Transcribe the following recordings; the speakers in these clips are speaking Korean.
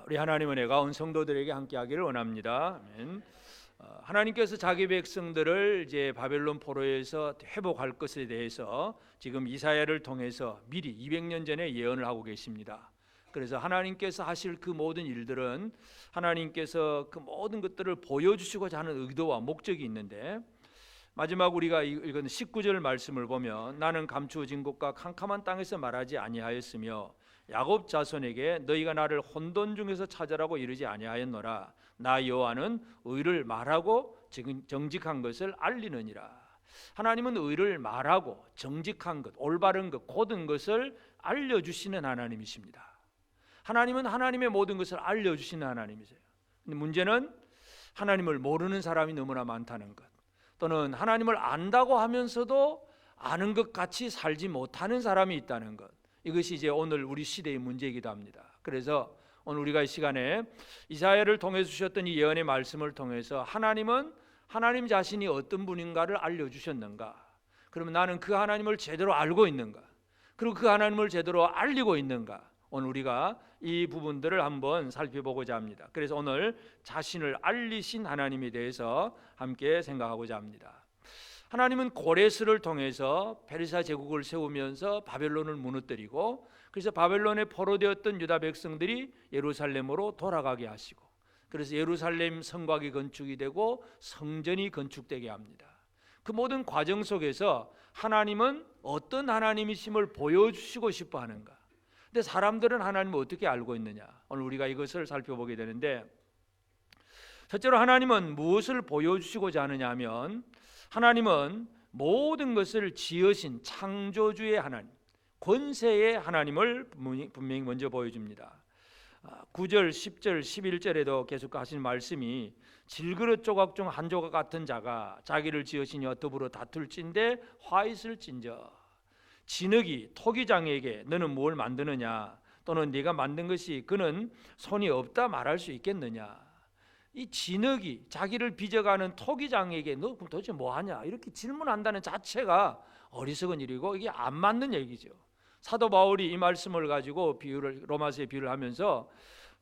우리 하나님 은혜가 온 성도들에게 함께하기를 원합니다. 아멘. 하나님께서 자기 백성들을 이제 바벨론 포로에서 회복할 것에 대해서 지금 이사야를 통해서 미리 200년 전에 예언을 하고 계십니다. 그래서 하나님께서 하실 그 모든 일들은 하나님께서 그 모든 것들을 보여주시고자 하는 의도와 목적이 있는데, 마지막 우리가 읽은 19절 말씀을 보면 나는 감추어진 곳과 캄캄한 땅에서 말하지 아니하였으며 야곱 자손에게 너희가 나를 혼돈 중에서 찾으라고 이르지 아니하였노라. 나 여호와는 의를 말하고 정직한 것을 알리느니라. 하나님은 의를 말하고 정직한 것, 올바른 것, 고든 것을 알려주시는 하나님이십니다. 하나님은 하나님의 모든 것을 알려주시는 하나님이세요. 근데 문제는 하나님을 모르는 사람이 너무나 많다는 것, 또는 하나님을 안다고 하면서도 아는 것 같이 살지 못하는 사람이 있다는 것, 이것이 이제 오늘 우리 시대의 문제이기도 합니다. 그래서 오늘 우리가 이 시간에 이사야를 통해 주셨던 이 예언의 말씀을 통해서 하나님은 하나님 자신이 어떤 분인가를 알려주셨는가, 그러면 나는 그 하나님을 제대로 알고 있는가, 그리고 그 하나님을 제대로 알리고 있는가, 오늘 우리가 이 부분들을 한번 살펴보고자 합니다. 그래서 오늘 자신을 알리신 하나님에 대해서 함께 생각하고자 합니다. 하나님은 고레스를 통해서 페르시아 제국을 세우면서 바벨론을 무너뜨리고, 그래서 바벨론에 포로되었던 유다 백성들이 예루살렘으로 돌아가게 하시고, 그래서 예루살렘 성곽이 건축이 되고 성전이 건축되게 합니다. 그 모든 과정 속에서 하나님은 어떤 하나님이심을 보여주시고 싶어 하는가, 근데 사람들은 하나님을 어떻게 알고 있느냐, 오늘 우리가 이것을 살펴보게 되는데, 첫째로 하나님은 무엇을 보여주시고자 하느냐 하면, 하나님은 모든 것을 지으신 창조주의 하나님, 권세의 하나님을 분명히 먼저 보여줍니다. 9절, 10절, 11절에도 계속 하신 말씀이 질그릇 조각 중 한 조각 같은 자가 자기를 지으신 이와 더불어 다툴진대 화 있을진저, 진흙이 토기장에게 너는 무엇을 만드느냐, 또는 네가 만든 것이 그는 손이 없다 말할 수 있겠느냐. 이 진흙이 자기를 빚어가는 토기장에게 너 그럼 도대체 뭐하냐 이렇게 질문한다는 자체가 어리석은 일이고, 이게 안 맞는 얘기죠. 사도 바울이 이 말씀을 가지고 로마서에 비유를 하면서,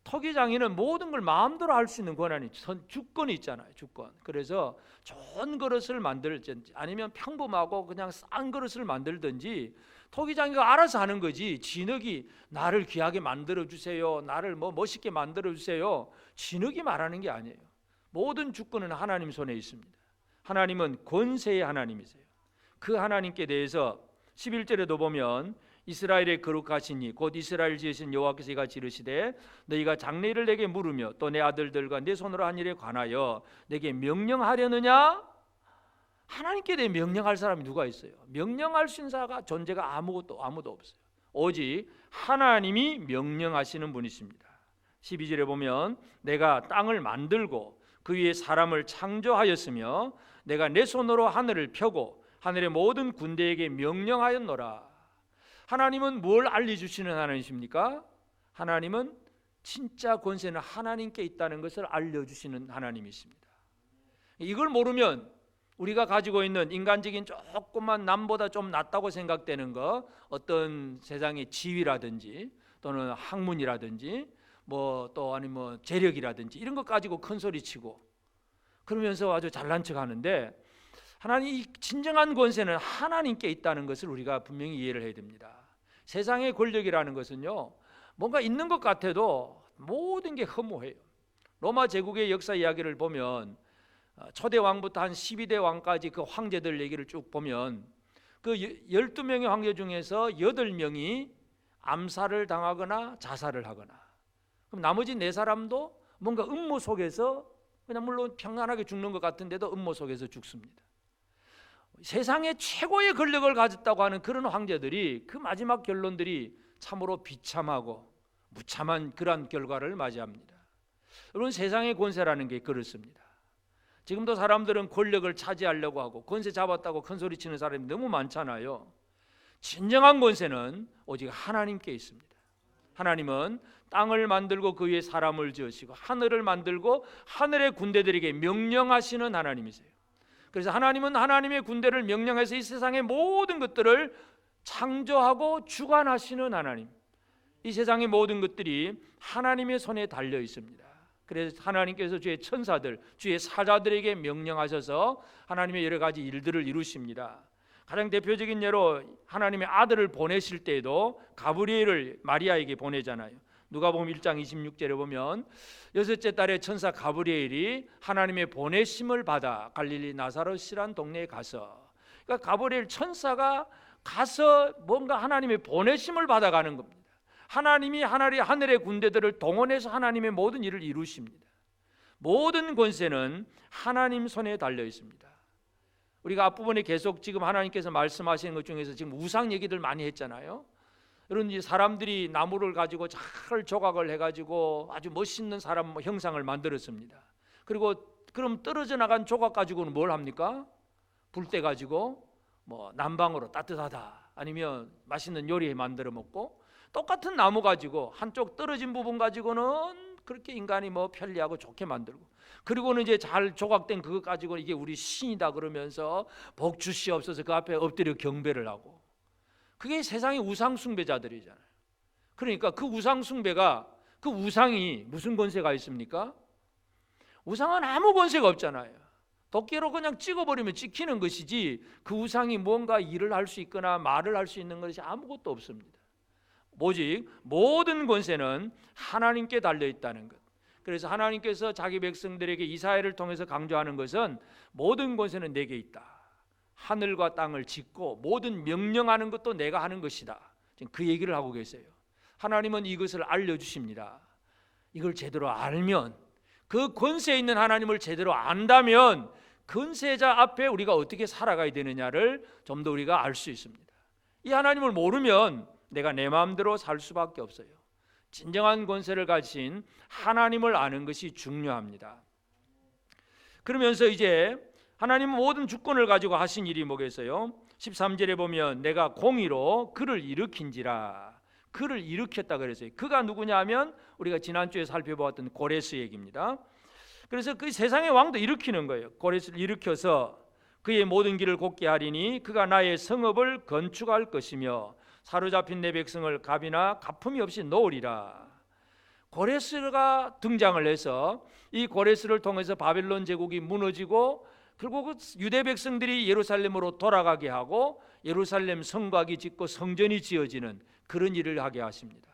토기장에는 모든 걸 마음대로 할 수 있는 권한이, 주권이 있잖아요, 주권. 그래서 좋은 그릇을 만들든지 아니면 평범하고 그냥 싼 그릇을 만들든지 토기장이가 알아서 하는 거지, 진흙이 나를 귀하게 만들어 주세요, 나를 멋있게 만들어 주세요, 진흙이 말하는 게 아니에요. 모든 주권은 하나님 손에 있습니다. 하나님은 권세의 하나님이세요. 그 하나님께 대해서 11절에도 보면 이스라엘의 거룩하시니 곧 이스라엘 지으신 여호와께서 이같이 이르시되 너희가 장래일을 내게 물으며 또 내 아들들과 내 손으로 한 일에 관하여 내게 명령하려느냐. 하나님께 대해 명령할 사람이 누가 있어요? 명령할 수 있는 자가 존재가 아무도 없어요. 오직 하나님이 명령하시는 분이십니다. 12절에 보면 내가 땅을 만들고 그 위에 사람을 창조하였으며 내가 내 손으로 하늘을 펴고 하늘의 모든 군대에게 명령하였노라. 하나님은 뭘 알려주시는 하나님이십니까? 하나님은 진짜 권세는 하나님께 있다는 것을 알려주시는 하나님이십니다. 이걸 모르면 우리가 가지고 있는 인간적인 조금만 남보다 좀 낫다고 생각되는 거, 어떤 세상의 지위라든지 또는 학문이라든지 또 아니면 재력이라든지 이런 것 가지고 큰 소리치고 그러면서 아주 잘난 척하는데, 하나님 이 진정한 권세는 하나님께 있다는 것을 우리가 분명히 이해를 해야 됩니다. 세상의 권력이라는 것은요, 뭔가 있는 것 같아도 모든 게 허무해요. 로마 제국의 역사 이야기를 보면 초대 왕부터 한 12대 왕까지 그 황제들 얘기를 쭉 보면 그 12명의 황제 중에서 8명이 암살을 당하거나 자살을 하거나, 그럼 나머지 4사람도 뭔가 음모 속에서, 그냥 물론 평안하게 죽는 것 같은데도 음모 속에서 죽습니다. 세상의 최고의 권력을 가졌다고 하는 그런 황제들이 그 마지막 결론들이 참으로 비참하고 무참한 그러한 결과를 맞이합니다. 여러분, 세상의 권세라는 게 그렇습니다. 지금도 사람들은 권력을 차지하려고 하고 권세 잡았다고 큰 소리 치는 사람이 너무 많잖아요. 진정한 권세는 오직 하나님께 있습니다. 하나님은 땅을 만들고 그 위에 사람을 지으시고 하늘을 만들고 하늘의 군대들에게 명령하시는 하나님이세요. 그래서 하나님은 하나님의 군대를 명령해서 이 세상의 모든 것들을 창조하고 주관하시는 하나님, 이 세상의 모든 것들이 하나님의 손에 달려 있습니다. 그래서 하나님께서 주의 천사들, 주의 사자들에게 명령하셔서 하나님의 여러 가지 일들을 이루십니다. 가장 대표적인 예로 하나님의 아들을 보내실 때에도 가브리엘을 마리아에게 보내잖아요. 누가복음 1장 26절에 보면 여섯째 달에 천사 가브리엘이 하나님의 보내심을 받아 갈릴리 나사렛이란 동네에 가서, 그러니까 가브리엘 천사가 가서 뭔가 하나님의 보내심을 받아가는 겁니다. 하나님이 하늘의 군대들을 동원해서 하나님의 모든 일을 이루십니다. 모든 권세는 하나님 손에 달려 있습니다. 우리가 앞부분에 계속 지금 하나님께서 말씀하시는 것 중에서 지금 우상 얘기들 많이 했잖아요. 이런 사람들이 나무를 가지고 잘 조각을 해가지고 아주 멋있는 사람 형상을 만들었습니다. 그리고 그럼 떨어져 나간 조각 가지고는 뭘 합니까? 불 때 가지고 뭐 난방으로 따뜻하다, 아니면 맛있는 요리 만들어 먹고, 똑같은 나무 가지고 한쪽 떨어진 부분 가지고는 그렇게 인간이 뭐 편리하고 좋게 만들고, 그리고는 이제 잘 조각된 그것 가지고 이게 우리 신이다 그러면서 복 주시옵소서 그 앞에 엎드려 경배를 하고, 그게 세상의 우상 숭배자들이잖아요. 그러니까 그 우상 숭배가, 그 우상이 무슨 권세가 있습니까? 우상은 아무 권세가 없잖아요. 도끼로 그냥 찍어버리면 찍히는 것이지 그 우상이 뭔가 일을 할 수 있거나 말을 할 수 있는 것이 아무것도 없습니다. 오직 모든 권세는 하나님께 달려 있다는 것. 그래서 하나님께서 자기 백성들에게 이사야를 통해서 강조하는 것은 모든 권세는 내게 있다. 하늘과 땅을 짓고 모든 명령하는 것도 내가 하는 것이다. 지금 그 얘기를 하고 계세요. 하나님은 이것을 알려주십니다. 이걸 제대로 알면, 그 권세에 있는 하나님을 제대로 안다면 권세자 앞에 우리가 어떻게 살아가야 되느냐를 좀 더 우리가 알 수 있습니다. 이 하나님을 모르면 내가 내 마음대로 살 수밖에 없어요. 진정한 권세를 가진 하나님을 아는 것이 중요합니다. 그러면서 이제 하나님은 모든 주권을 가지고 하신 일이 뭐겠어요? 13절에 보면 내가 공의로 그를 일으킨지라. 그를 일으켰다 그랬어요. 그가 누구냐 하면 우리가 지난주에 살펴보았던 고레스 얘기입니다. 그래서 그 세상의 왕도 일으키는 거예요. 고레스를 일으켜서 그의 모든 길을 곧게 하리니 그가 나의 성읍을 건축할 것이며 사로잡힌 내 백성을 값이나 가품이 없이 놓으리라. 고레스가 등장을 해서 이 고레스를 통해서 바벨론 제국이 무너지고 결국 유대 백성들이 예루살렘으로 돌아가게 하고 예루살렘 성곽이 짓고 성전이 지어지는 그런 일을 하게 하십니다.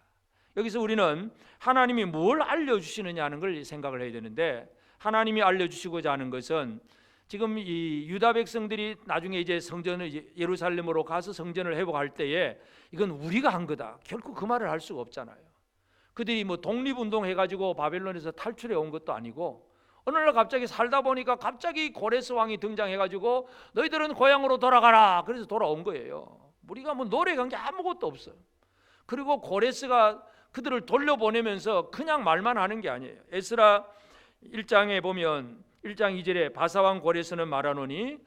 여기서 우리는 하나님이 뭘 알려주시느냐 하는 걸 생각을 해야 되는데, 하나님이 알려주시고자 하는 것은 지금 이 유다 백성들이 나중에 이제 성전을 예루살렘으로 가서 성전을 회복할 때에 이건 우리가 한 거다, 결코 그 말을 할 수가 없잖아요. 그들이 뭐 독립운동 해가지고 바벨론에서 탈출해 온 것도 아니고, 어느 날 갑자기 살다 보니까 갑자기 고레스 왕이 등장해가지고 너희들은 고향으로 돌아가라, 그래서 돌아온 거예요. 우리가 뭐 노력한 게 아무것도 없어요. 그리고 고레스가 그들을 돌려보내면서 그냥 말만 하는 게 아니에요. 에스라 1장에 보면 1장 2절에 바사왕 고레스는 말하노니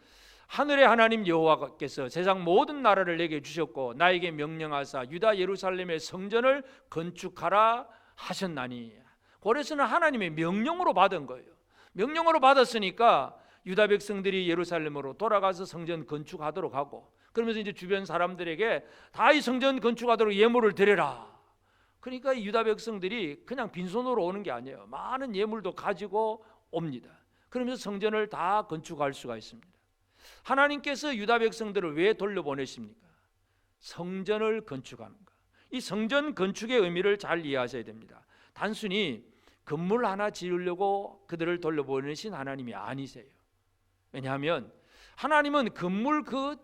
하늘의 하나님 여호와께서 세상 모든 나라를 내게 주셨고 나에게 명령하사 유다 예루살렘의 성전을 건축하라 하셨나니. 고레스는 하나님의 명령으로 받은 거예요. 명령으로 받았으니까 유다 백성들이 예루살렘으로 돌아가서 성전 건축하도록 하고, 그러면서 이제 주변 사람들에게 다 이 성전 건축하도록 예물을 드려라. 그러니까 유다 백성들이 그냥 빈손으로 오는 게 아니에요. 많은 예물도 가지고 옵니다. 그러면서 성전을 다 건축할 수가 있습니다. 하나님께서 유다 백성들을 왜 돌려보내십니까? 성전을 건축하는 것. 이 성전 건축의 의미를 잘 이해하셔야 됩니다. 단순히 건물 하나 지으려고 그들을 돌려보내신 하나님이 아니세요. 왜냐하면 하나님은 건물 그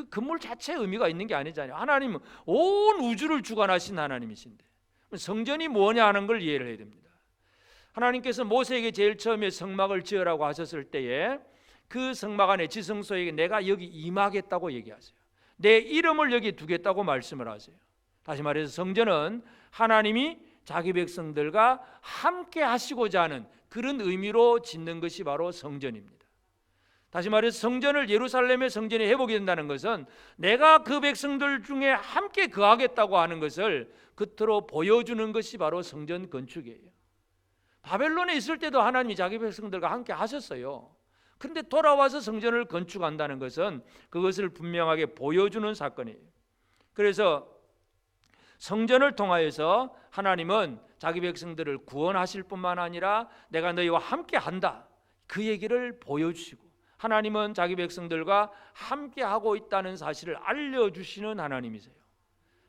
건물 자체의 의미가 있는 게 아니잖아요. 하나님은 온 우주를 주관하신 하나님이신데 성전이 뭐냐 하는 걸 이해를 해야 됩니다. 하나님께서 모세에게 제일 처음에 성막을 지으라고 하셨을 때에 그 성막 안에 지성소에게 내가 여기 임하겠다고 얘기하세요. 내 이름을 여기 두겠다고 말씀을 하세요. 다시 말해서 성전은 하나님이 자기 백성들과 함께 하시고자 하는 그런 의미로 짓는 것이 바로 성전입니다. 다시 말해서 성전을, 예루살렘의 성전이 회복이 된다는 것은 내가 그 백성들 중에 함께 거하겠다고 하는 것을 겉으로 보여주는 것이 바로 성전 건축이에요. 바벨론에 있을 때도 하나님이 자기 백성들과 함께 하셨어요. 그런데 돌아와서 성전을 건축한다는 것은 그것을 분명하게 보여주는 사건이에요. 그래서 성전을 통하여서 하나님은 자기 백성들을 구원하실 뿐만 아니라 내가 너희와 함께 한다, 그 얘기를 보여주시고 하나님은 자기 백성들과 함께 하고 있다는 사실을 알려주시는 하나님이세요.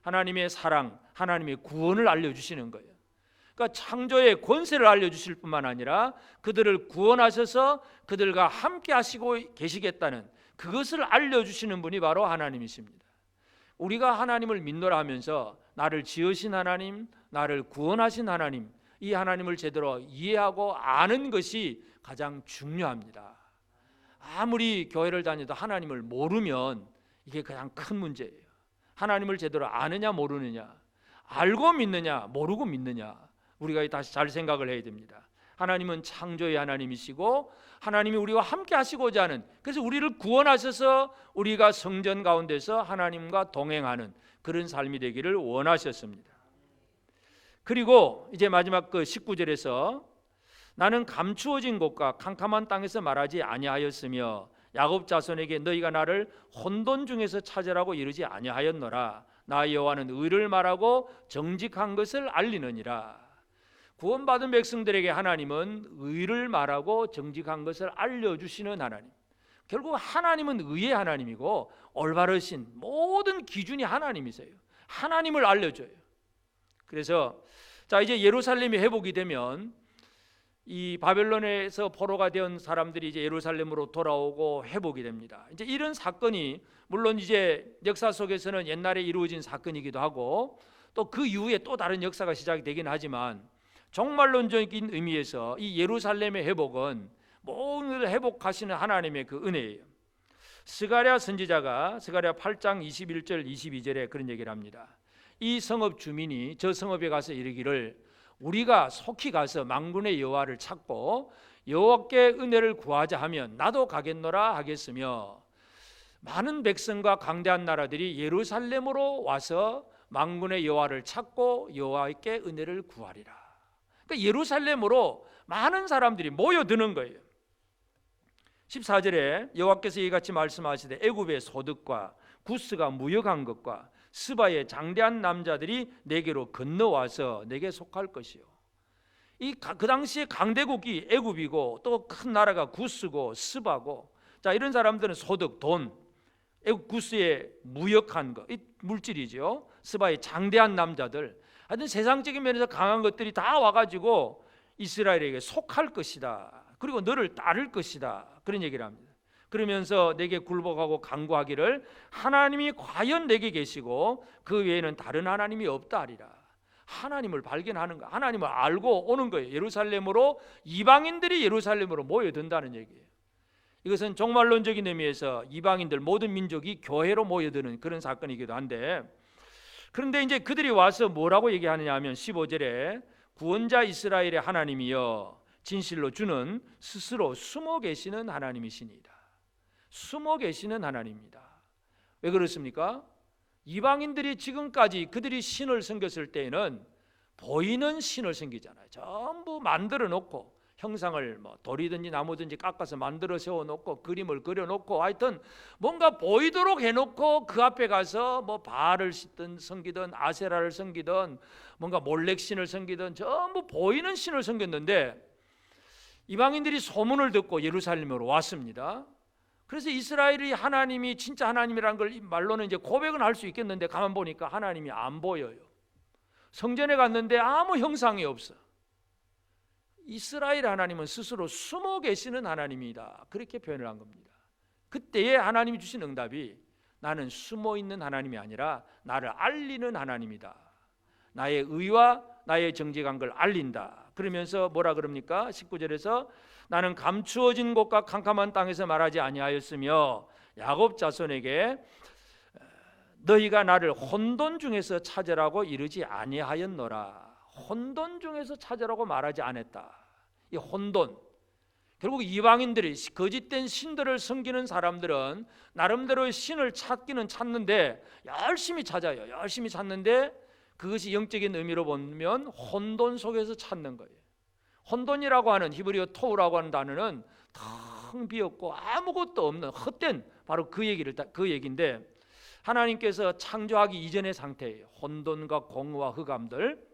하나님의 사랑, 하나님의 구원을 알려주시는 거예요. 그러니까 창조의 권세를 알려주실 뿐만 아니라 그들을 구원하셔서 그들과 함께 하시고 계시겠다는 그것을 알려주시는 분이 바로 하나님이십니다. 우리가 하나님을 믿노라 하면서 나를 지으신 하나님, 나를 구원하신 하나님, 이 하나님을 제대로 이해하고 아는 것이 가장 중요합니다. 아무리 교회를 다녀도 하나님을 모르면 이게 가장 큰 문제예요. 하나님을 제대로 아느냐 모르느냐, 알고 믿느냐 모르고 믿느냐, 우리가 다시 잘 생각을 해야 됩니다. 하나님은 창조의 하나님이시고 하나님이 우리와 함께 하시고자 하는, 그래서 우리를 구원하셔서 우리가 성전 가운데서 하나님과 동행하는 그런 삶이 되기를 원하셨습니다. 그리고 이제 마지막 그 19절에서 나는 감추어진 곳과 캄캄한 땅에서 말하지 아니하였으며 야곱 자손에게 너희가 나를 혼돈 중에서 찾으라고 이르지 아니하였노라. 나 여호와는 의를 말하고 정직한 것을 알리느니라. 구원받은 백성들에게 하나님은 의를 말하고 정직한 것을 알려주시는 하나님. 결국 하나님은 의의 하나님이고 올바르신 모든 기준이 하나님이세요. 하나님을 알려줘요. 그래서 자, 이제 예루살렘이 회복이 되면 이 바벨론에서 포로가 된 사람들이 이제 예루살렘으로 돌아오고 회복이 됩니다. 이제 이런 사건이 물론 이제 역사 속에서는 옛날에 이루어진 사건이기도 하고 또 그 이후에 또 다른 역사가 시작이 되긴 하지만 종말론적인 의미에서 이 예루살렘의 회복은 모든 회복하시는 하나님의 그 은혜예요. 스가랴 선지자가 스가랴 8장 21절 22절에 그런 얘기를 합니다. 이 성읍 주민이 저 성읍에 가서 이르기를 우리가 속히 가서 만군의 여호와를 찾고 여호와께 은혜를 구하자 하면 나도 가겠노라 하겠으며 많은 백성과 강대한 나라들이 예루살렘으로 와서 만군의 여호와를 찾고 여호와께 은혜를 구하리라. 그러니까 예루살렘으로 많은 사람들이 모여드는 거예요. 14절에 여호와께서 이같이 말씀하시되 애굽의 소득과 구스가 무역한 것과 스바의 장대한 남자들이 내게로 건너와서 내게 속할 것이요. 그 당시에 강대국이 애굽이고 또 큰 나라가 구스고 스바고, 자 이런 사람들은 소득, 돈, 애굽 구스에 무역한 것, 이 물질이죠. 스바의 장대한 남자들, 하여튼 세상적인 면에서 강한 것들이 다 와가지고 이스라엘에게 속할 것이다. 그리고 너를 따를 것이다. 그런 얘기를 합니다. 그러면서 내게 굴복하고 간구하기를 하나님이 과연 내게 계시고 그 외에는 다른 하나님이 없다 하리라. 하나님을 발견하는 거, 하나님을 알고 오는 거예요. 예루살렘으로, 이방인들이 예루살렘으로 모여든다는 얘기예요. 이것은 종말론적인 의미에서 이방인들 모든 민족이 교회로 모여드는 그런 사건이기도 한데, 그런데 이제 그들이 와서 뭐라고 얘기하느냐 하면 15절에 구원자 이스라엘의 하나님이여 진실로 주는 스스로 숨어 계시는 하나님이시니이다. 숨어 계시는 하나님입니다. 왜 그렇습니까? 이방인들이 지금까지 그들이 신을 섬겼을 때에는 보이는 신을 섬기잖아요. 전부 만들어 놓고 형상을 뭐 돌이든지 나무든지 깎아서 만들어 세워 놓고 그림을 그려 놓고 하여튼 뭔가 보이도록 해 놓고 그 앞에 가서 뭐 바알을 섬기든 아세라를 섬기든 뭔가 몰렉신을 섬기든 전부 보이는 신을 섬겼는데 이방인들이 소문을 듣고 예루살렘으로 왔습니다. 그래서 이스라엘이 하나님이 진짜 하나님이라는 걸 말로는 이제 고백은 할 수 있겠는데 가만 보니까 하나님이 안 보여요. 성전에 갔는데 아무 형상이 없어. 이스라엘 하나님은 스스로 숨어 계시는 하나님이다. 그렇게 표현을 한 겁니다. 그때에 하나님이 주신 응답이 나는 숨어 있는 하나님이 아니라 나를 알리는 하나님이다. 나의 의와 나의 정직한 걸 알린다. 그러면서 뭐라 그럽니까? 19절에서 나는 감추어진 곳과 캄캄한 땅에서 말하지 아니하였으며 야곱 자손에게 너희가 나를 혼돈 중에서 찾으라고 이르지 아니하였노라. 혼돈 중에서 찾으라고 말하지 않았다. 이 혼돈, 결국 이방인들이 거짓된 신들을 섬기는 사람들은 나름대로 신을 찾기는 찾는데 열심히 찾아요. 열심히 찾는데 그것이 영적인 의미로 보면 혼돈 속에서 찾는 거예요. 혼돈이라고 하는 히브리어 토우라고 하는 단어는 텅 비었고 아무것도 없는 헛된 바로 그 얘기인데 하나님께서 창조하기 이전의 상태예요. 혼돈과 공허와 흑암들.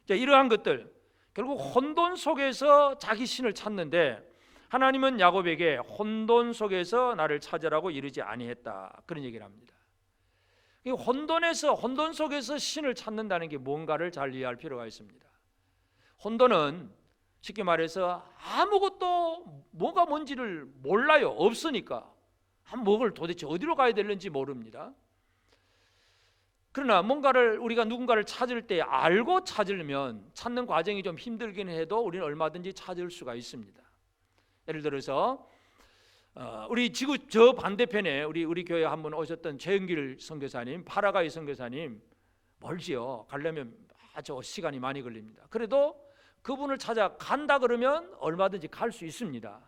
자, 이러한 것들 결국 혼돈 속에서 자기 신을 찾는데 하나님은 야곱에게 혼돈 속에서 나를 찾으라고 이르지 아니했다, 그런 얘기를 합니다. 혼돈 속에서 신을 찾는다는 게 뭔가를 잘 이해할 필요가 있습니다. 혼돈은 쉽게 말해서 아무것도 뭐가 뭔지를 몰라요. 없으니까 뭐를 도대체 어디로 가야 되는지 모릅니다. 그러나 우리가 누군가를 찾을 때 알고 찾으려면 찾는 과정이 좀 힘들긴 해도 우리는 얼마든지 찾을 수가 있습니다. 예를 들어서 우리 지구 저 반대편에 우리 교회 한번 오셨던 최은길 선교사님, 파라과이 선교사님, 멀지요. 가려면 아주 시간이 많이 걸립니다. 그래도 그분을 찾아간다 그러면 얼마든지 갈 수 있습니다.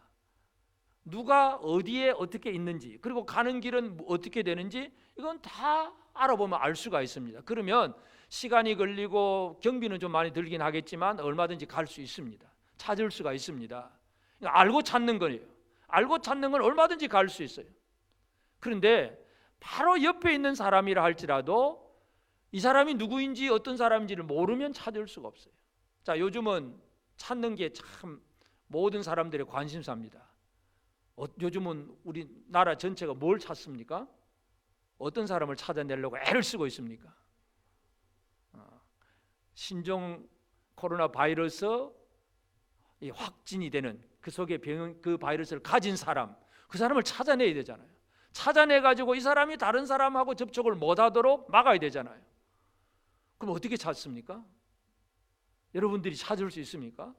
누가 어디에 어떻게 있는지, 그리고 가는 길은 어떻게 되는지 이건 다 알아보면 알 수가 있습니다. 그러면 시간이 걸리고 경비는 좀 많이 들긴 하겠지만 얼마든지 갈 수 있습니다. 찾을 수가 있습니다. 알고 찾는 거예요. 알고 찾는 건 얼마든지 갈 수 있어요. 그런데 바로 옆에 있는 사람이라 할지라도 이 사람이 누구인지 어떤 사람인지를 모르면 찾을 수가 없어요. 자, 요즘은 찾는 게 참 모든 사람들의 관심사입니다. 요즘은 우리나라 전체가 뭘 찾습니까? 어떤 사람을 찾아내려고 애를 쓰고 있습니까? 신종 코로나 바이러스 확진이 되는 그 속에 그 바이러스를 가진 사람, 그 사람을 찾아내야 되잖아요. 찾아내가지고 이 사람이 다른 사람하고 접촉을 못하도록 막아야 되잖아요. 그럼 어떻게 찾습니까? 여러분들이 찾을 수 있습니까?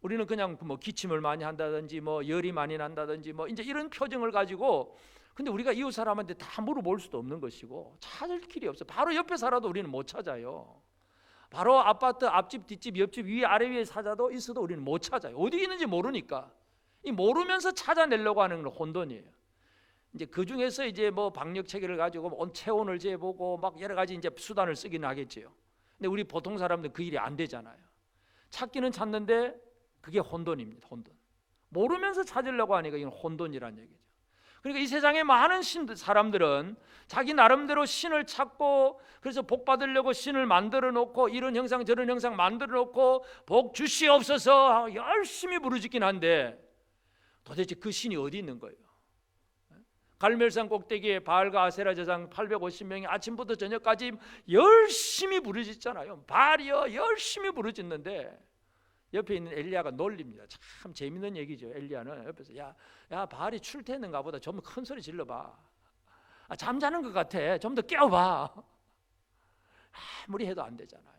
우리는 그냥 뭐 기침을 많이 한다든지 뭐 열이 많이 난다든지 뭐 이제 이런 표정을 가지고, 근데 우리가 이웃 사람한테 다 물어볼 수도 없는 것이고 찾을 길이 없어. 바로 옆에 살아도 우리는 못 찾아요. 바로 아파트 앞집 뒷집 옆집 위 아래 위에 찾아도 있어도 우리는 못 찾아요. 어디 있는지 모르니까. 이 모르면서 찾아내려고 하는 건 혼돈이에요. 이제 그 중에서 이제 뭐 방역 체계를 가지고 온 체온을 재보고 막 여러 가지 이제 수단을 쓰기는 하겠지요. 근데 우리 보통 사람들 그 일이 안 되잖아요. 찾기는 찾는데 그게 혼돈입니다. 혼돈. 모르면서 찾으려고 하니까 이건 혼돈이라는 얘기죠. 그러니까 이 세상에 많은 사람들은 자기 나름대로 신을 찾고, 그래서 복 받으려고 신을 만들어 놓고 이런 형상 저런 형상 만들어 놓고 복 주시옵소서 열심히 부르짖긴 한데 도대체 그 신이 어디 있는 거예요? 갈멜산 꼭대기에 바알과 아세라 제상 850명이 아침부터 저녁까지 열심히 부르짖잖아요. 바알이여 열심히 부르짖는데 옆에 있는 엘리야가 놀립니다. 참 재밌는 얘기죠. 엘리야는 옆에서 야 바알이 출퇴했는가 보다. 좀 큰 소리 질러봐. 잠자는 것 같아. 좀 더 깨워봐. 아무리 해도 안 되잖아요.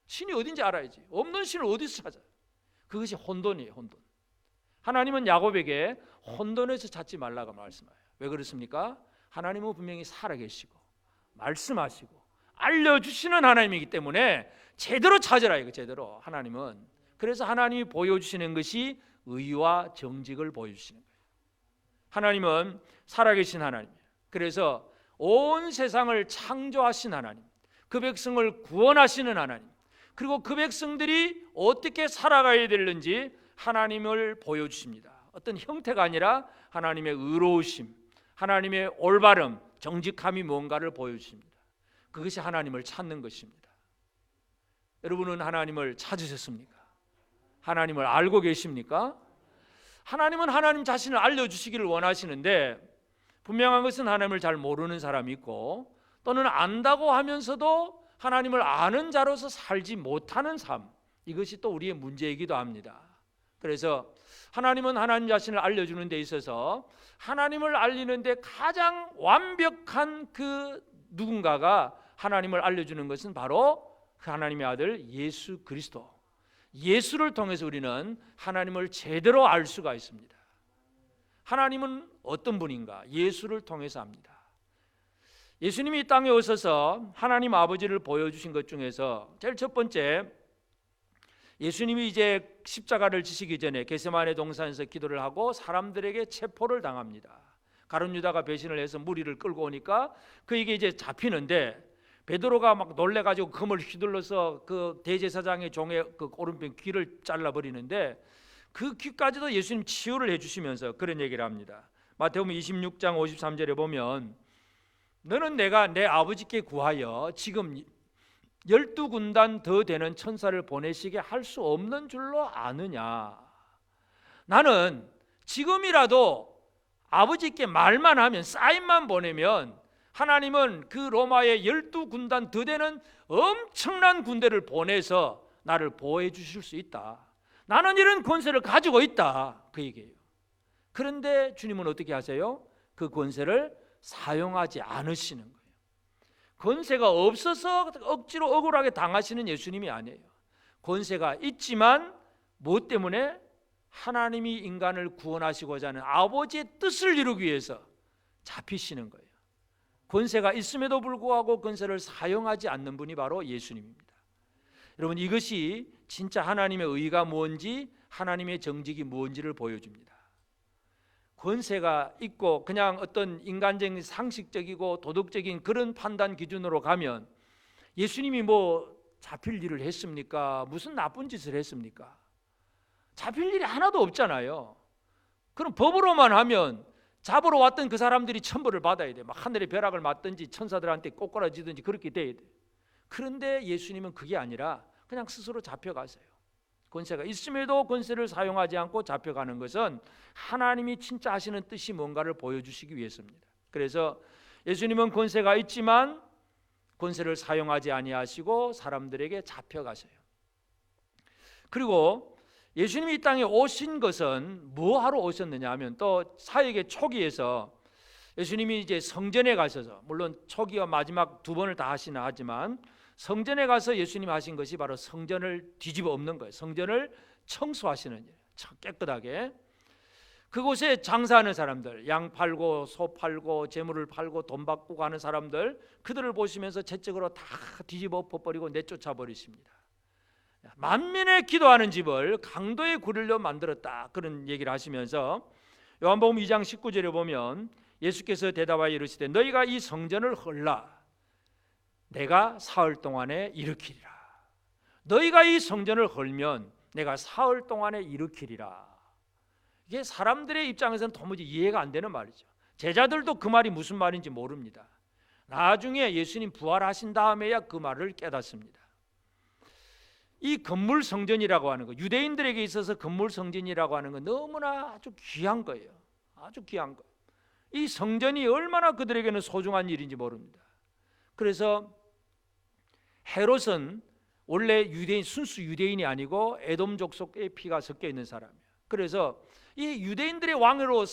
신이 어딘지 알아야지. 없는 신을 어디서 찾아요? 그것이 혼돈이에요. 혼돈. 하나님은 야곱에게 혼돈에서 찾지 말라고 말씀해요. 왜 그렇습니까? 하나님은 분명히 살아계시고 말씀하시고 알려주시는 하나님이기 때문에 제대로 찾으라, 이거 제대로. 하나님은 그래서 하나님이 보여주시는 것이 의와 정직을 보여주시는 거예요. 하나님은 살아계신 하나님이에요. 그래서 온 세상을 창조하신 하나님, 그 백성을 구원하시는 하나님, 그리고 그 백성들이 어떻게 살아가야 되는지 하나님을 보여주십니다. 어떤 형태가 아니라 하나님의 의로우심, 하나님의 올바름, 정직함이 뭔가를 보여주십니다. 그것이 하나님을 찾는 것입니다. 여러분은 하나님을 찾으셨습니까? 하나님을 알고 계십니까? 하나님은 하나님 자신을 알려주시기를 원하시는데 분명한 것은 하나님을 잘 모르는 사람이 있고, 또는 안다고 하면서도 하나님을 아는 자로서 살지 못하는 삶, 이것이 또 우리의 문제이기도 합니다. 그래서 하나님은 하나님 자신을 알려주는 데 있어서 하나님을 알리는데 가장 완벽한 그 누군가가 하나님을 알려주는 것은 바로 그 하나님의 아들 예수 그리스도, 예수를 통해서 우리는 하나님을 제대로 알 수가 있습니다. 하나님은 어떤 분인가? 예수를 통해서 압니다. 예수님이 이 땅에 오셔서 하나님 아버지를 보여주신 것 중에서 제일 첫 번째, 예수님이 이제 십자가를 지시기 전에 겟세마네 동산에서 기도를 하고 사람들에게 체포를 당합니다. 가룟 유다가 배신을 해서 무리를 끌고 오니까 그에게 이제 잡히는데 베드로가 막 놀래가지고 금을 휘둘러서 그 대제사장의 종의 그 오른편 귀를 잘라버리는데 그 귀까지도 예수님 치유를 해주시면서 그런 얘기를 합니다. 마태복음 26장 53절에 보면 너는 내가 내 아버지께 구하여 지금 12군단 더 되는 천사를 보내시게 할 수 없는 줄로 아느냐? 나는 지금이라도 아버지께 말만 하면, 사인만 보내면 하나님은 그 로마의 12군단 더 되는 엄청난 군대를 보내서 나를 보호해 주실 수 있다. 나는 이런 권세를 가지고 있다, 그 얘기예요. 그런데 주님은 어떻게 하세요? 그 권세를 사용하지 않으시는 거예요. 권세가 없어서 억지로 억울하게 당하시는 예수님이 아니에요. 권세가 있지만 무엇 때문에? 하나님이 인간을 구원하시고자 하는 아버지의 뜻을 이루기 위해서 잡히시는 거예요. 권세가 있음에도 불구하고 권세를 사용하지 않는 분이 바로 예수님입니다. 여러분, 이것이 진짜 하나님의 의가 뭔지, 하나님의 정직이 뭔지를 보여줍니다. 권세가 있고 그냥 어떤 인간적인 상식적이고 도덕적인 그런 판단 기준으로 가면 예수님이 뭐 잡힐 일을 했습니까? 무슨 나쁜 짓을 했습니까? 잡힐 일이 하나도 없잖아요. 그럼 법으로만 하면 잡으러 왔던 그 사람들이 천벌을 받아야 돼. 막 하늘의 벼락을 맞든지 천사들한테 꼬꾸라지든지 그렇게 돼야 돼. 그런데 예수님은 그게 아니라 그냥 스스로 잡혀가세요. 권세가 있음에도 권세를 사용하지 않고 잡혀가는 것은 하나님이 진짜 하시는 뜻이 뭔가를 보여주시기 위해서입니다. 그래서 예수님은 권세가 있지만 권세를 사용하지 아니하시고 사람들에게 잡혀가세요. 그리고 예수님이 이 땅에 오신 것은 뭐 하러 오셨느냐 하면, 또 사역의 초기에서 예수님이 이제 성전에 가셔서, 물론 초기와 마지막 두 번을 다 하시나 하지만 성전에 가서 예수님이 하신 것이 바로 성전을 뒤집어 엎는 거예요. 성전을 청소하시는 일, 깨끗하게. 그곳에 장사하는 사람들, 양 팔고 소 팔고 재물을 팔고 돈 바꾸고 하는 사람들, 그들을 보시면서 채찍으로 다 뒤집어 엎어버리고 내쫓아 버리십니다. 만민의 기도하는 집을 강도의 구리로 만들었다, 그런 얘기를 하시면서 요한복음 2장 19절에 보면 예수께서 대답하여 이르시되 너희가 이 성전을 헐라 내가 사흘 동안에 일으키리라. 너희가 이 성전을 헐면 내가 사흘 동안에 일으키리라. 이게 사람들의 입장에서는 도무지 이해가 안 되는 말이죠. 제자들도 그 말이 무슨 말인지 모릅니다. 나중에 예수님 부활하신 다음에야 그 말을 깨닫습니다. 이 건물 성전이라고 하는 거, 유대인들에게 있어서 건물 성전이라고 하는 건 너무나 아주 귀한 거예요. 아주 귀한 거. 이 성전이 얼마나 그들에게는 소중한 일인지 모릅니다. 그래서 헤롯은 원래 유대인, 순수 유대인이 아니고 에돔 족속의 피가 섞여 있는 사람이에요. 그래서 이 유대인들의 왕으로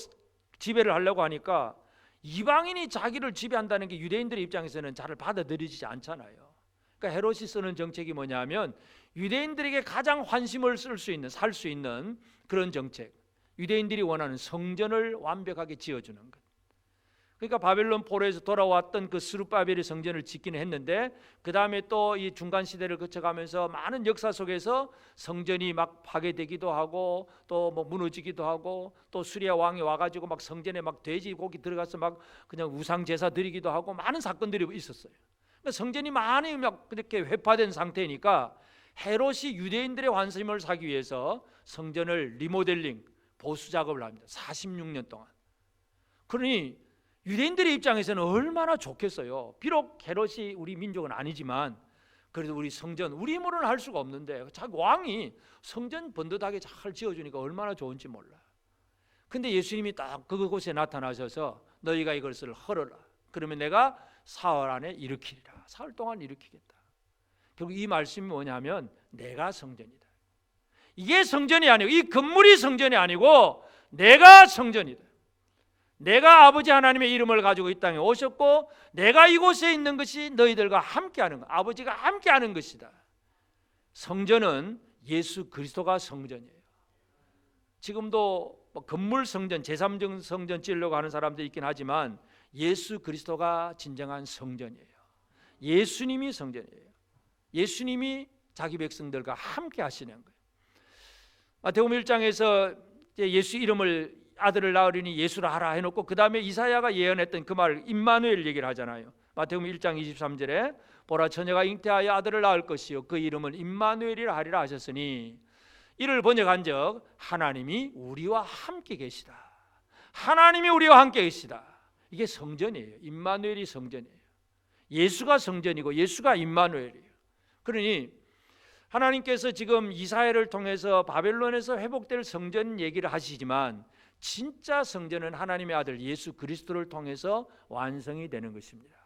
지배를 하려고 하니까 이방인이 자기를 지배한다는 게 유대인들의 입장에서는 잘 받아들이지 않잖아요. 그러니까 헤롯이 쓰는 정책이 뭐냐면 유대인들에게 가장 환심을 쓸 수 있는, 살 수 있는 그런 정책, 유대인들이 원하는 성전을 완벽하게 지어주는 것. 그러니까 바벨론 포로에서 돌아왔던 그 스룹바벨이 성전을 짓기는 했는데, 그 다음에 또 이 중간 시대를 거쳐가면서 많은 역사 속에서 성전이 막 파괴되기도 하고 또 뭐 무너지기도 하고, 또 수리아 왕이 와가지고 막 성전에 막 돼지고기 들어가서 막 그냥 우상 제사 드리기도 하고 많은 사건들이 있었어요. 그러니까 성전이 많이 막 그렇게 회파된 상태니까 헤롯이 유대인들의 환심을 사기 위해서 성전을 리모델링, 보수 작업을 합니다. 46년 동안. 그러니 유대인들의 입장에서는 얼마나 좋겠어요. 비록 헤롯이 우리 민족은 아니지만 그래도 우리 성전, 우리 힘으로는 할 수가 없는데 자기 왕이 성전 번듯하게 잘 지어주니까 얼마나 좋은지 몰라. 근데 예수님이 딱 그곳에 나타나셔서 너희가 이것을 헐어라. 그러면 내가 사흘 안에 일으키리라. 사흘 동안 일으키겠다. 결국 이 말씀이 뭐냐면 내가 성전이다. 이게 성전이 아니고, 이 건물이 성전이 아니고 내가 성전이다. 내가 아버지 하나님의 이름을 가지고 이 땅에 오셨고 내가 이곳에 있는 것이 너희들과 함께하는 것, 아버지가 함께하는 것이다. 성전은 예수 그리스도가 성전이에요. 지금도 건물 성전, 제3정 성전 지으려고 하는 사람도 있긴 하지만 예수 그리스도가 진정한 성전이에요. 예수님이 성전이에요. 예수님이 자기 백성들과 함께 하시는 거예요. 마태복음 1장에서 예수 이름을 아들을 낳으리니 예수라 하라 해놓고 그 다음에 이사야가 예언했던 그 말 임마누엘 얘기를 하잖아요. 마태복음 1장 23절에 보라 처녀가 잉태하여 아들을 낳을 것이요 그 이름은 임마누엘이라 하리라 하셨으니, 이를 번역한즉 하나님이 우리와 함께 계시다. 하나님이 우리와 함께 계시다. 이게 성전이에요. 임마누엘이 성전이에요. 예수가 성전이고 예수가 임마누엘이에요. 그러니 하나님께서 지금 이사야를 통해서 바벨론에서 회복될 성전 얘기를 하시지만 진짜 성전은 하나님의 아들 예수 그리스도를 통해서 완성이 되는 것입니다.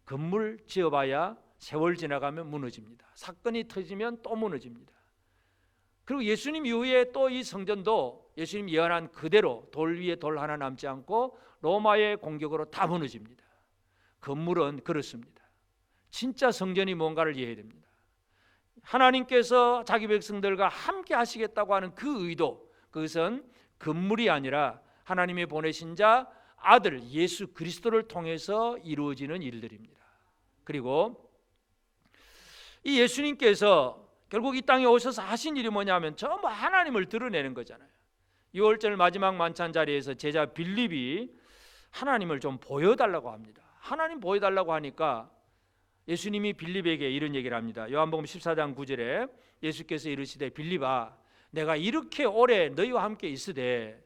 건물 지어봐야 세월 지나가면 무너집니다. 사건이 터지면 또 무너집니다. 그리고 예수님 이후에 또 이 성전도 예수님 예언한 그대로 돌 위에 돌 하나 남지 않고 로마의 공격으로 다 무너집니다. 건물은 그렇습니다. 진짜 성전이 뭔가를 이해해야 됩니다. 하나님께서 자기 백성들과 함께 하시겠다고 하는 그 의도, 그것은 건물이 아니라 하나님이 보내신 자 아들 예수 그리스도를 통해서 이루어지는 일들입니다. 그리고 이 예수님께서 결국 이 땅에 오셔서 하신 일이 뭐냐면 전부 하나님을 드러내는 거잖아요. 6월절 마지막 만찬 자리에서 제자 빌립이 하나님을 좀 보여달라고 합니다. 하나님 보여달라고 하니까 예수님이 빌립에게 이런 얘기를 합니다. 요한복음 14장 9절에 예수께서 이르시되 빌립아 내가 이렇게 오래 너희와 함께 있으되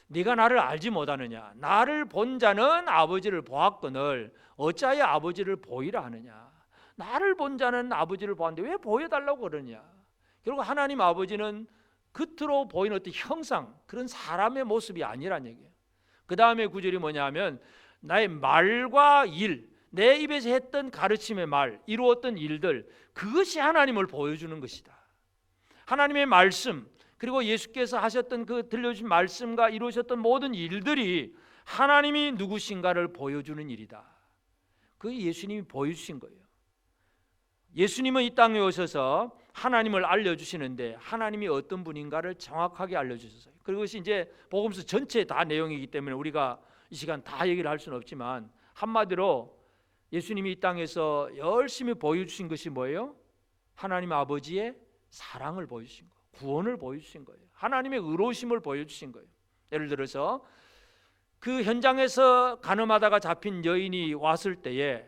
네가 나를 알지 못하느냐. 나를 본 자는 아버지를 보았거늘 어찌하여 아버지를 보이라 하느냐. 나를 본 자는 아버지를 보았는데 왜 보여달라고 그러냐. 결국 하나님 아버지는 겉으로 보이는 어떤 형상, 그런 사람의 모습이 아니란 얘기예요. 그 다음에 구절이 뭐냐 하면 나의 말과 일, 내 입에서 했던 가르침의 말, 이루었던 일들, 그것이 하나님을 보여주는 것이다. 하나님의 말씀, 그리고 예수께서 하셨던 그 들려주신 말씀과 이루셨던 모든 일들이 하나님이 누구신가를 보여주는 일이다. 그게 예수님이 보여주신 거예요. 예수님은 이 땅에 오셔서 하나님을 알려주시는데 하나님이 어떤 분인가를 정확하게 알려주셨어요. 그것이 이제 복음서 전체 다 내용이기 때문에 우리가 이 시간 다 얘기를 할 수는 없지만 한마디로 예수님이 이 땅에서 열심히 보여주신 것이 뭐예요? 하나님 아버지의 사랑을 보여주신 거예요. 구원을 보여주신 거예요. 하나님의 의로우심을 보여주신 거예요. 예를 들어서 그 현장에서 간음하다가 잡힌 여인이 왔을 때에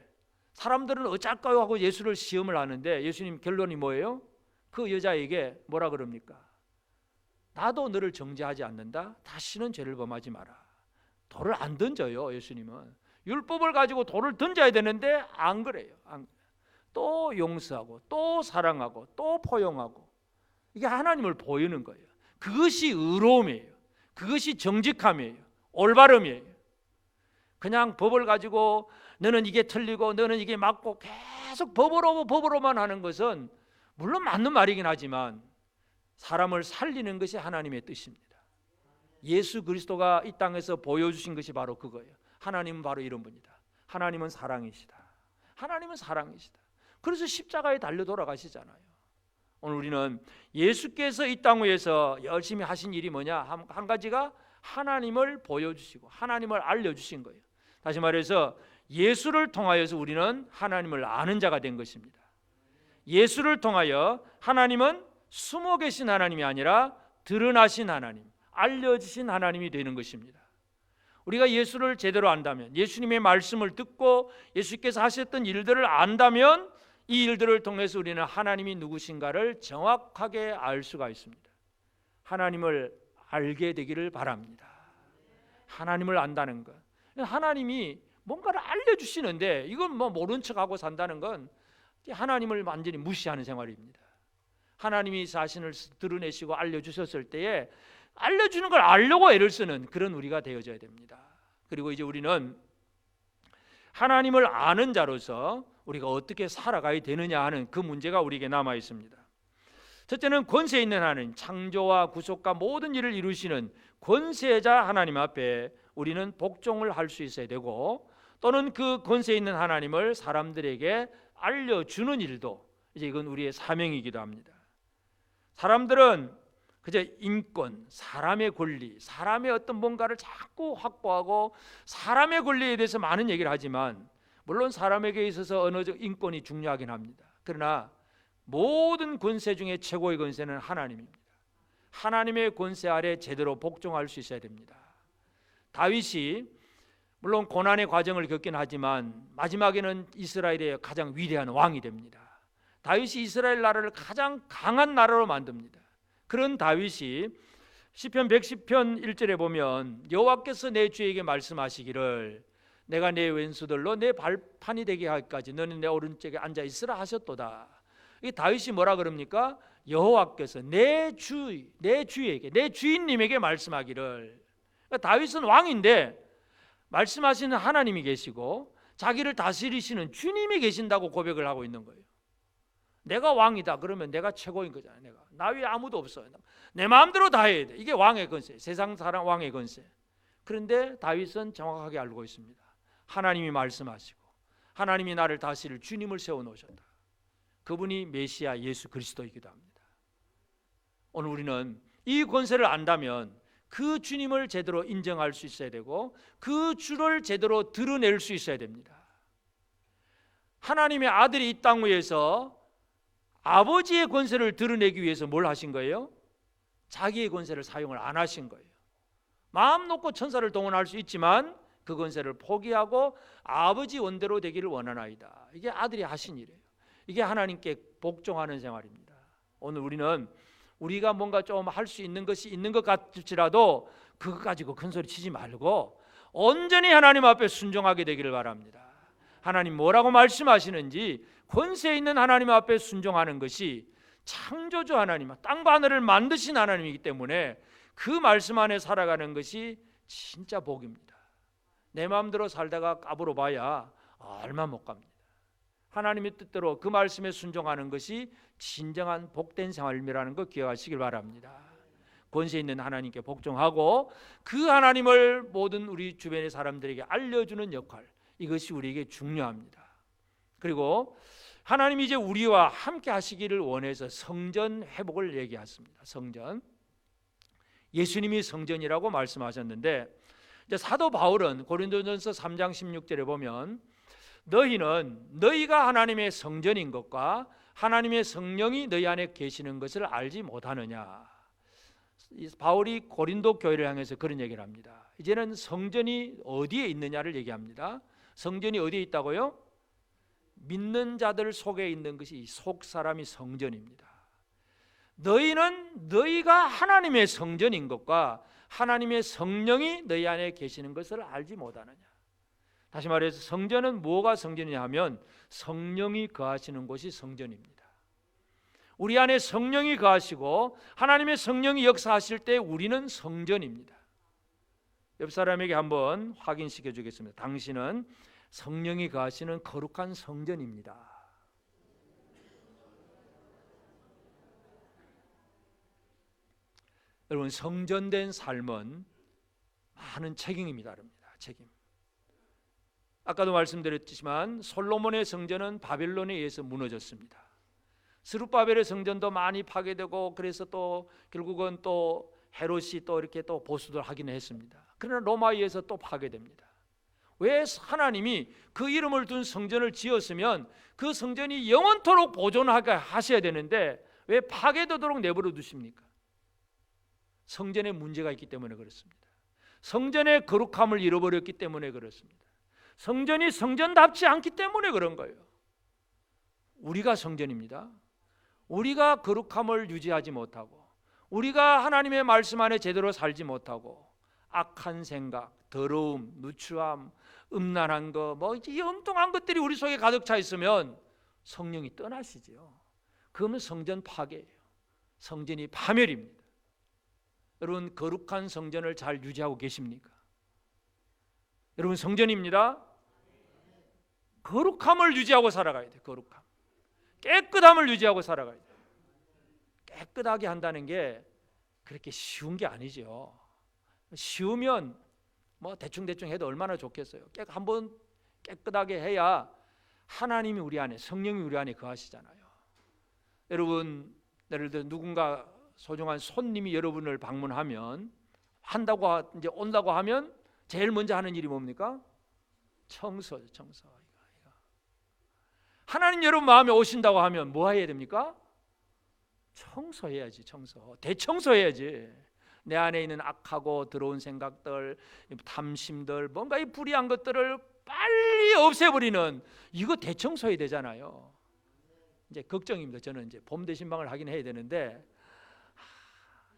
사람들은 어쩔까요 하고 예수를 시험을 하는데 예수님 결론이 뭐예요? 그 여자에게 뭐라 그럽니까? 나도 너를 정죄하지 않는다. 다시는 죄를 범하지 마라. 돌을 안 던져요. 예수님은 율법을 가지고 돌을 던져야 되는데 안 그래요. 또 용서하고 또 사랑하고 또 포용하고, 이게 하나님을 보이는 거예요. 그것이 의로움이에요. 그것이 정직함이에요. 올바름이에요. 그냥 법을 가지고 너는 이게 틀리고 너는 이게 맞고 계속 법으로만 하는 것은 물론 맞는 말이긴 하지만 사람을 살리는 것이 하나님의 뜻입니다. 예수 그리스도가 이 땅에서 보여주신 것이 바로 그거예요. 하나님은 바로 이런 분이다. 하나님은 사랑이시다. 하나님은 사랑이시다. 그래서 십자가에 달려 돌아가시잖아요. 오늘 우리는 예수께서 이 땅 위에서 열심히 하신 일이 뭐냐? 한 가지가 하나님을 보여주시고 하나님을 알려주신 거예요. 다시 말해서 예수를 통하여서 우리는 하나님을 아는 자가 된 것입니다. 예수를 통하여 하나님은 숨어 계신 하나님이 아니라 드러나신 하나님, 알려주신 하나님이 되는 것입니다. 우리가 예수를 제대로 안다면, 예수님의 말씀을 듣고 예수께서 하셨던 일들을 안다면 이 일들을 통해서 우리는 하나님이 누구신가를 정확하게 알 수가 있습니다. 하나님을 알게 되기를 바랍니다. 하나님을 안다는 것, 하나님이 뭔가를 알려주시는데 이건 뭐 모른 척하고 산다는 건 하나님을 완전히 무시하는 생활입니다. 하나님이 자신을 드러내시고 알려주셨을 때에 알려주는 걸 알려고 애를 쓰는 그런 우리가 되어져야 됩니다. 그리고 이제 우리는 하나님을 아는 자로서 우리가 어떻게 살아가야 되느냐 하는 그 문제가 우리에게 남아 있습니다. 첫째는 권세 있는 하나님, 창조와 구속과 모든 일을 이루시는 권세자 하나님 앞에 우리는 복종을 할 수 있어야 되고, 또는 그 권세 있는 하나님을 사람들에게 알려주는 일도 이제 이건 우리의 사명이기도 합니다. 사람들은 그저 인권, 사람의 권리, 사람의 어떤 뭔가를 자꾸 확보하고 사람의 권리에 대해서 많은 얘기를 하지만 물론 사람에게 있어서 언어적 인권이 중요하긴 합니다. 그러나 모든 권세 중에 최고의 권세는 하나님입니다. 하나님의 권세 아래 제대로 복종할 수 있어야 됩니다. 다윗이 물론 고난의 과정을 겪긴 하지만 마지막에는 이스라엘의 가장 위대한 왕이 됩니다. 다윗이 이스라엘 나라를 가장 강한 나라로 만듭니다. 그런 다윗이 시편 110편 1절에 보면 여호와께서 내 주에게 말씀하시기를 내가 내 왼수들로 내 발판이 되게 하기까지 너는 내 오른쪽에 앉아 있으라 하셨도다. 이 다윗이 뭐라 그럽니까? 여호와께서 내 주에게, 내 주인님에게 말씀하기를. 그러니까 다윗은 왕인데 말씀하시는 하나님이 계시고 자기를 다스리시는 주님이 계신다고 고백을 하고 있는 거예요. 내가 왕이다 그러면 내가 최고인 거잖아요. 나 위에 아무도 없어요. 내 마음대로 다 해야 돼. 이게 왕의 권세, 세상 사람 왕의 권세. 그런데 다윗은 정확하게 알고 있습니다. 하나님이 말씀하시고 하나님이 나를 다스릴 주님을 세워놓으셨다. 그분이 메시아 예수 그리스도이기도 합니다. 오늘 우리는 이 권세를 안다면 그 주님을 제대로 인정할 수 있어야 되고 그 주를 제대로 드러낼 수 있어야 됩니다. 하나님의 아들이 이 땅 위에서 아버지의 권세를 드러내기 위해서 뭘 하신 거예요? 자기의 권세를 사용을 안 하신 거예요. 마음 놓고 천사를 동원할 수 있지만 그 권세를 포기하고 아버지 원대로 되기를 원하나이다. 이게 아들이 하신 일이에요. 이게 하나님께 복종하는 생활입니다. 오늘 우리는 우리가 뭔가 좀 할 수 있는 것이 있는 것 같을지라도 그것 가지고 큰 소리 치지 말고 온전히 하나님 앞에 순종하게 되기를 바랍니다. 하나님 뭐라고 말씀하시는지 권세 있는 하나님 앞에 순종하는 것이 창조주 하나님, 땅과 하늘을 만드신 하나님이기 때문에 그 말씀 안에 살아가는 것이 진짜 복입니다. 내 마음대로 살다가 까불어 봐야 얼마 못 갑니다. 하나님의 뜻대로 그 말씀에 순종하는 것이 진정한 복된 생활이라는 거 기억하시길 바랍니다. 권세 있는 하나님께 복종하고 그 하나님을 모든 우리 주변의 사람들에게 알려주는 역할, 이것이 우리에게 중요합니다. 그리고 하나님이 이제 우리와 함께 하시기를 원해서 성전 회복을 얘기했습니다. 성전, 예수님이 성전이라고 말씀하셨는데 이제 사도 바울은 고린도전서 3장 16절에 보면 너희가 하나님의 성전인 것과 하나님의 성령이 너희 안에 계시는 것을 알지 못하느냐. 바울이 고린도 교회를 향해서 그런 얘기를 합니다. 이제는 성전이 어디에 있느냐를 얘기합니다. 성전이 어디에 있다고요? 믿는 자들 속에 있는 것이 속 사람이 성전입니다. 너희가 하나님의 성전인 것과 하나님의 성령이 너희 안에 계시는 것을 알지 못하느냐. 다시 말해서 성전은 뭐가 성전이냐 하면 성령이 거하시는 곳이 성전입니다. 우리 안에 성령이 거하시고 하나님의 성령이 역사하실 때 우리는 성전입니다. 옆 사람에게 한번 확인시켜 주겠습니다. 당신은 성령이 거하시는 거룩한 성전입니다. 여러분, 성전된 삶은 많은 책임입니다. 책임. 아까도 말씀드렸지만 솔로몬의 성전은 바벨론에 의해서 무너졌습니다. 스룹바벨의 성전도 많이 파괴되고 그래서 또 결국은 또 헤롯이 또 이렇게 또 보수를 하기는 했습니다. 그러나 로마에 의해서 또 파괴됩니다. 왜 하나님이 그 이름을 둔 성전을 지었으면 그 성전이 영원토록 보존하게 하셔야 되는데 왜 파괴되도록 내버려 두십니까? 성전에 문제가 있기 때문에 그렇습니다. 성전의 거룩함을 잃어버렸기 때문에 그렇습니다. 성전이 성전답지 않기 때문에 그런 거예요. 우리가 성전입니다. 우리가 거룩함을 유지하지 못하고 우리가 하나님의 말씀 안에 제대로 살지 못하고 악한 생각, 더러움, 누추함, 음란한 거, 이 엉뚱한 것들이 우리 속에 가득 차 있으면 성령이 떠나시죠. 그러면 성전 파괴예요. 성전이 파멸입니다. 여러분, 거룩한 성전을 잘 유지하고 계십니까? 여러분, 성전입니다. 거룩함을 유지하고 살아가야 돼요. 거룩함, 깨끗함을 유지하고 살아가야 돼요. 깨끗하게 한다는 게 그렇게 쉬운 게 아니죠. 쉬우면 대충 해도 얼마나 좋겠어요. 한번 깨끗하게 해야 하나님이 우리 안에, 성령이 우리 안에 거하시잖아요. 여러분, 예를 들어 누군가 소중한 손님이 여러분을 방문하면 이제 온다고 하면 제일 먼저 하는 일이 뭡니까? 청소죠. 청소. 하나님 여러분 마음에 오신다고 하면 뭐 해야 됩니까? 청소해야지. 대청소해야지. 내 안에 있는 악하고 더러운 생각들, 탐심들, 뭔가 이 불의한 것들을 빨리 없애버리는, 이거 대청소해야 되잖아요. 이제 걱정입니다. 저는 이제 봄 대신방을 하긴 해야 되는데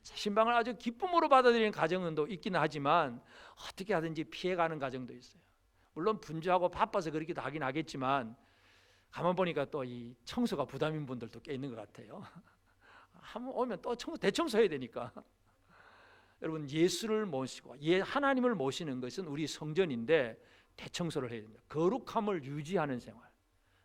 신방을 아주 기쁨으로 받아들이는 가정은 또 있기는 하지만 어떻게 하든지 피해가는 가정도 있어요. 물론 분주하고 바빠서 그렇게도 하긴 하겠지만 가만 보니까 또 이 청소가 부담인 분들도 꽤 있는 것 같아요. 한번 오면 또 대청소해야 되니까. 여러분, 예수를 모시고 하나님을 모시는 것은 우리 성전인데 대청소를 해야 됩니다. 거룩함을 유지하는 생활,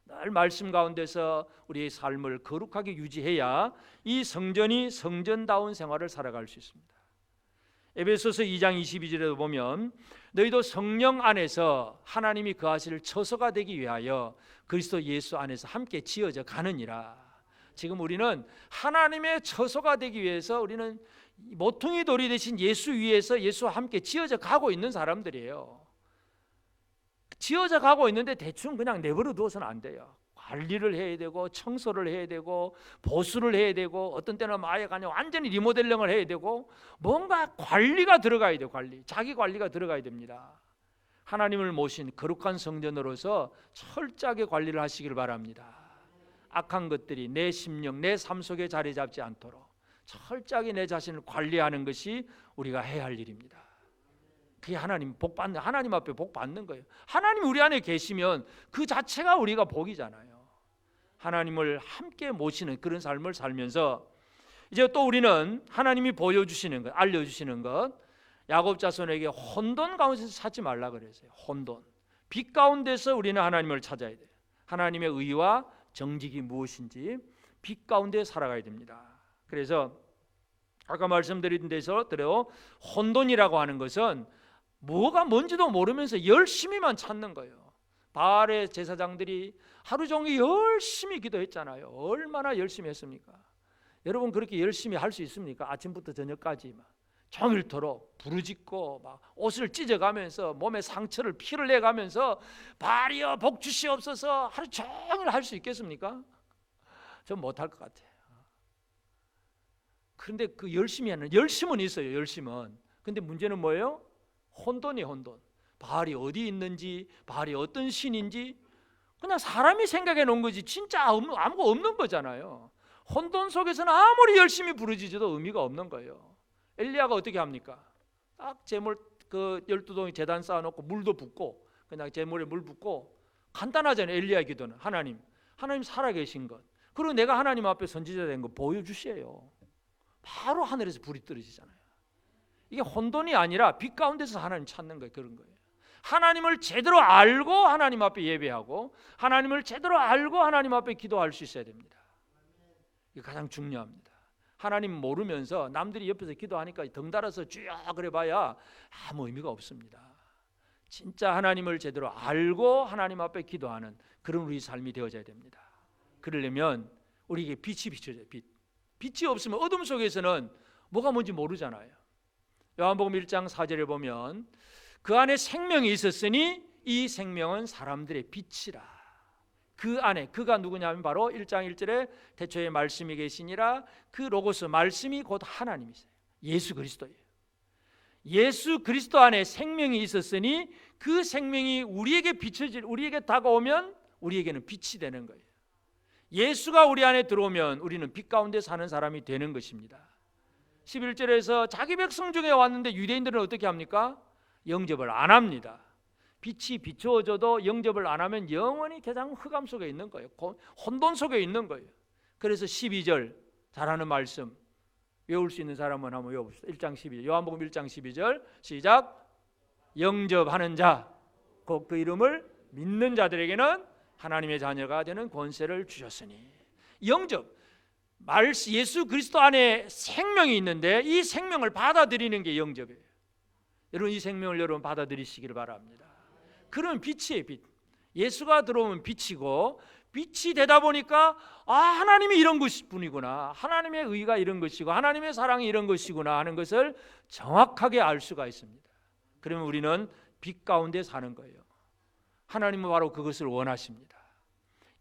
늘 말씀 가운데서 우리의 삶을 거룩하게 유지해야 이 성전이 성전다운 생활을 살아갈 수 있습니다. 에베소서 2장 22절에도 보면 너희도 성령 안에서 하나님이 거하실 처소가 되기 위하여 그리스도 예수 안에서 함께 지어져 가느니라. 지금 우리는 하나님의 처소가 되기 위해서 우리는 모퉁이 돌이 되신 예수 위에서 예수와 함께 지어져 가고 있는 사람들이에요. 지어져 가고 있는데 대충 그냥 내버려 두어서는 안 돼요. 관리를 해야 되고 청소를 해야 되고 보수를 해야 되고 어떤 때는 아예 그냥 완전히 리모델링을 해야 되고 뭔가 관리가 들어가야 돼요. 자기 관리가 들어가야 됩니다. 하나님을 모신 거룩한 성전으로서 철저하게 관리를 하시길 바랍니다. 악한 것들이 내 심령, 내 삶 속에 자리 잡지 않도록 철저하게 내 자신을 관리하는 것이 우리가 해야 할 일입니다. 그게 하나님 앞에 복 받는 거예요. 하나님 우리 안에 계시면 그 자체가 우리가 복이잖아요. 하나님을 함께 모시는 그런 삶을 살면서 이제 또 우리는 하나님이 보여주시는 것, 알려주시는 것, 야곱 자손에게 혼돈 가운데서 찾지 말라 그랬어요. 혼돈, 빛 가운데서 우리는 하나님을 찾아야 돼요. 하나님의 의와 정직이 무엇인지 빛 가운데 살아가야 됩니다. 그래서 아까 말씀드린 데서대로 혼돈이라고 하는 것은 뭐가 뭔지도 모르면서 열심히만 찾는 거예요. 바알의 제사장들이 하루 종일 열심히 기도했잖아요. 얼마나 열심히 했습니까? 여러분 그렇게 열심히 할 수 있습니까? 아침부터 저녁까지 종일토록 부르짖고 막 옷을 찢어가면서 몸에 상처를 피를 내가면서 바알이여 복 주시옵소서 하루 종일 할 수 있겠습니까? 전 못할 것 같아요. 그런데 그 열심은 있어요. 열심은. 근데 문제는 뭐예요? 혼돈이 혼돈. 바알이 어디 있는지, 바알이 어떤 신인지 그냥 사람이 생각해 놓은 거지 진짜 아무것도 없는 거잖아요. 혼돈 속에서는 아무리 열심히 부르짖어도 의미가 없는 거예요. 엘리야가 어떻게 합니까? 딱 제물 그 12동이 제단 쌓아놓고 물도 붓고 그냥 제물에 물 붓고 간단하잖아요. 엘리야의 기도는 하나님 살아계신 것, 그리고 내가 하나님 앞에 선지자 된 거 보여주세요. 바로 하늘에서 불이 떨어지잖아요. 이게 혼돈이 아니라 빛 가운데서 하나님 찾는 거예요. 그런 거예요. 하나님을 제대로 알고 하나님 앞에 예배하고 하나님을 제대로 알고 하나님 앞에 기도할 수 있어야 됩니다. 이게 가장 중요합니다. 하나님 모르면서 남들이 옆에서 기도하니까 덩달아서 쭉 그래봐야 아무 의미가 없습니다. 진짜 하나님을 제대로 알고 하나님 앞에 기도하는 그런 우리 삶이 되어져야 됩니다. 그러려면 우리에게 빛이 비춰져요. 빛이 없으면 어둠 속에서는 뭐가 뭔지 모르잖아요. 요한복음 1장 4절에 보면 그 안에 생명이 있었으니 이 생명은 사람들의 빛이라. 그 안에 그가 누구냐면 바로 1장 1절에 태초에 말씀이 계시니라. 그 로고스 말씀이 곧 하나님이세요. 예수 그리스도예요. 예수 그리스도 안에 생명이 있었으니 그 생명이 우리에게 다가오면 우리에게는 빛이 되는 거예요. 예수가 우리 안에 들어오면 우리는 빛 가운데 사는 사람이 되는 것입니다. 11절에서 자기 백성 중에 왔는데 유대인들은 어떻게 합니까? 영접을 안 합니다. 빛이 비추어져도 영접을 안 하면 영원히 가장 흑암 속에 있는 거예요. 혼돈 속에 있는 거예요. 그래서 12절 잘하는 말씀 외울 수 있는 사람은 한번 외워봅시다. 1장 12절 요한복음 1장 12절 시작. 영접하는 자 곧 그 이름을 믿는 자들에게는 하나님의 자녀가 되는 권세를 주셨으니. 영접, 예수 그리스도 안에 생명이 있는데 이 생명을 받아들이는 게 영접이에요. 여러분 이 생명을 여러분 받아들이시기를 바랍니다. 그러면 빛이에요. 빛. 예수가 들어오면 빛이고 빛이 되다 보니까 하나님이 이런 분이구나, 하나님의 의가 이런 것이고 하나님의 사랑이 이런 것이구나 하는 것을 정확하게 알 수가 있습니다. 그러면 우리는 빛 가운데 사는 거예요. 하나님은 바로 그것을 원하십니다.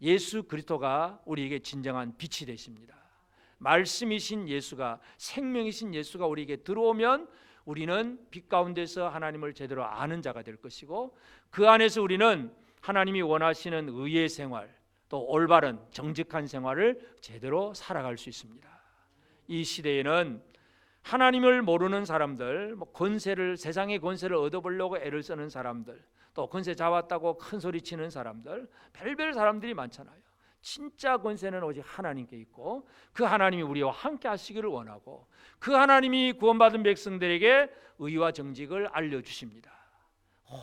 예수 그리스도가 우리에게 진정한 빛이 되십니다. 말씀이신 예수가, 생명이신 예수가 우리에게 들어오면 우리는 빛 가운데서 하나님을 제대로 아는 자가 될 것이고 그 안에서 우리는 하나님이 원하시는 의의 생활, 또 올바른 정직한 생활을 제대로 살아갈 수 있습니다. 이 시대에는 하나님을 모르는 사람들, 권세를, 세상의 권세를 얻어보려고 애를 쓰는 사람들, 또 권세 잡았다고 큰 소리 치는 사람들, 별별 사람들이 많잖아요. 진짜 권세는 오직 하나님께 있고, 그 하나님이 우리와 함께 하시기를 원하고, 그 하나님이 구원받은 백성들에게 의와 정직을 알려주십니다.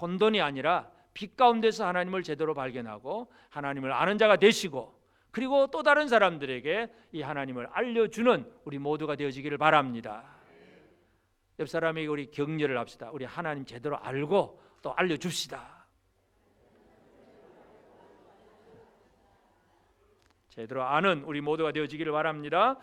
혼돈이 아니라 빛 가운데서 하나님을 제대로 발견하고 하나님을 아는 자가 되시고, 그리고 또 다른 사람들에게 이 하나님을 알려주는 우리 모두가 되어지기를 바랍니다. 옆 사람에게 우리 격려를 합시다. 우리 하나님 제대로 알고 또 알려줍시다. 제대로 아는 우리 모두가 되어지기를 바랍니다.